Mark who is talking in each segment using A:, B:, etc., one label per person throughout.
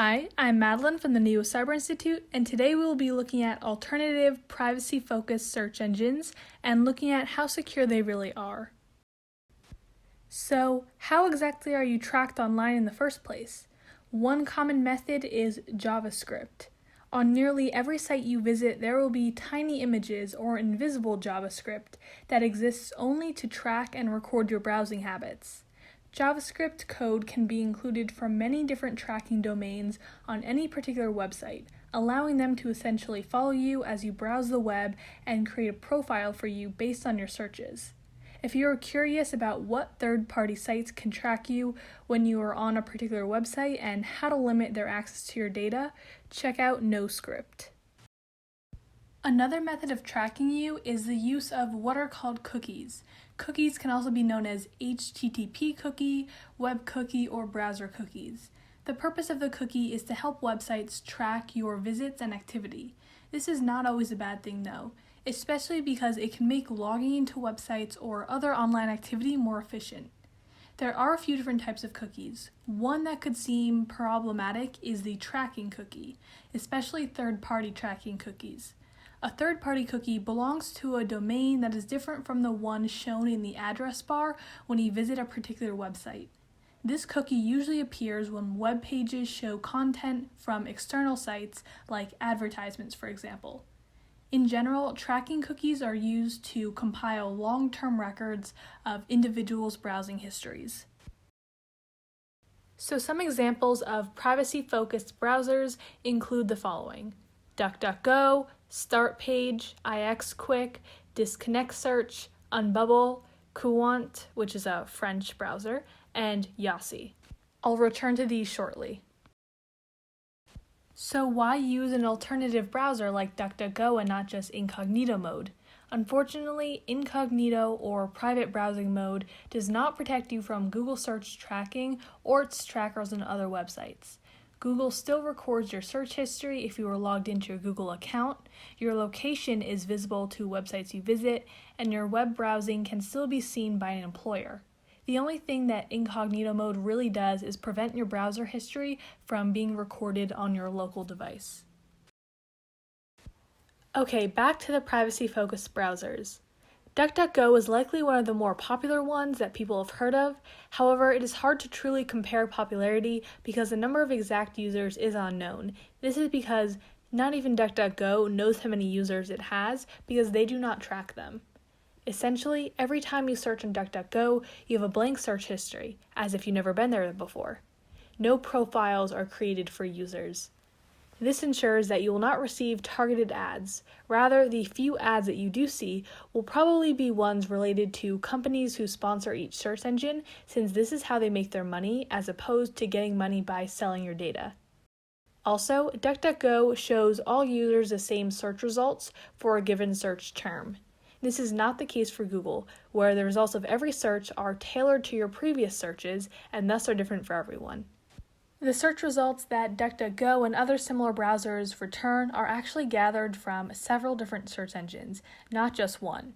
A: Hi, I'm Madeline from the Neo Cyber Institute, and today we will be looking at alternative, privacy-focused search engines and looking at how secure they really are. So, how exactly are you tracked online in the first place? One common method is JavaScript. On nearly every site you visit, there will be tiny images or invisible JavaScript that exists only to track and record your browsing habits. JavaScript code can be included from many different tracking domains on any particular website, allowing them to essentially follow you as you browse the web and create a profile for you based on your searches. If you are curious about what third-party sites can track you when you are on a particular website and how to limit their access to your data, check out NoScript. Another method of tracking you is the use of what are called cookies. Cookies can also be known as HTTP cookie, web cookie, or browser cookies. The purpose of the cookie is to help websites track your visits and activity. This is not always a bad thing though, especially because it can make logging into websites or other online activity more efficient. There are a few different types of cookies. One that could seem problematic is the tracking cookie, especially third-party tracking cookies. A third-party cookie belongs to a domain that is different from the one shown in the address bar when you visit a particular website. This cookie usually appears when web pages show content from external sites, like advertisements, for example. In general, tracking cookies are used to compile long-term records of individuals' browsing histories. So some examples of privacy-focused browsers include the following: DuckDuckGo, StartPage, IXQuick, Disconnect Search, Unbubble, Courant, which is a French browser, and Yasi. I'll return to these shortly. So why use an alternative browser like DuckDuckGo and not just incognito mode? Unfortunately, incognito or private browsing mode does not protect you from Google search tracking or its trackers on other websites. Google still records your search history if you are logged into your Google account, your location is visible to websites you visit, and your web browsing can still be seen by an employer. The only thing that incognito mode really does is prevent your browser history from being recorded on your local device. Okay, back to the privacy-focused browsers. DuckDuckGo is likely one of the more popular ones that people have heard of. However, it is hard to truly compare popularity because the number of exact users is unknown. This is because not even DuckDuckGo knows how many users it has because they do not track them. Essentially, every time you search on DuckDuckGo, you have a blank search history, as if you've never been there before. No profiles are created for users. This ensures that you will not receive targeted ads. Rather, the few ads that you do see will probably be ones related to companies who sponsor each search engine, since this is how they make their money, as opposed to getting money by selling your data. Also, DuckDuckGo shows all users the same search results for a given search term. This is not the case for Google, where the results of every search are tailored to your previous searches and thus are different for everyone. The search results that DuckDuckGo and other similar browsers return are actually gathered from several different search engines, not just one.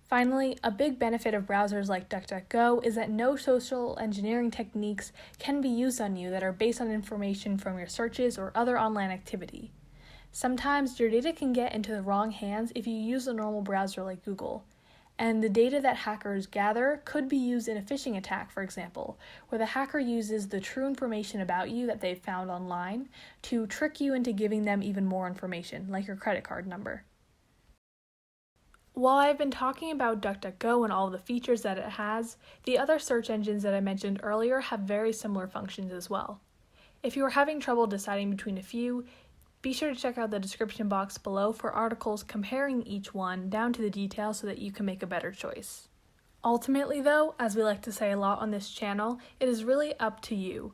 A: Finally, a big benefit of browsers like DuckDuckGo is that no social engineering techniques can be used on you that are based on information from your searches or other online activity. Sometimes your data can get into the wrong hands if you use a normal browser like Google. And the data that hackers gather could be used in a phishing attack, for example, where the hacker uses the true information about you that they've found online to trick you into giving them even more information, like your credit card number. While I've been talking about DuckDuckGo and all the features that it has, the other search engines that I mentioned earlier have very similar functions as well. If you are having trouble deciding between a few, be sure to check out the description box below for articles comparing each one down to the details so that you can make a better choice. Ultimately though, as we like to say a lot on this channel, it is really up to you.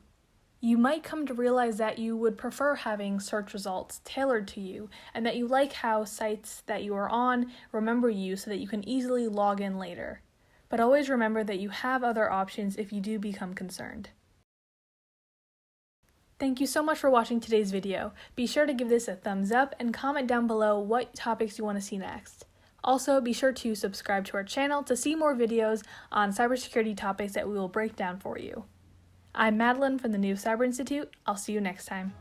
A: You might come to realize that you would prefer having search results tailored to you, and that you like how sites that you are on remember you so that you can easily log in later. But always remember that you have other options if you do become concerned. Thank you so much for watching today's video. Be sure to give this a thumbs up and comment down below what topics you want to see next. Also, be sure to subscribe to our channel to see more videos on cybersecurity topics that we will break down for you. I'm Madeline from the New Cyber Institute. I'll see you next time.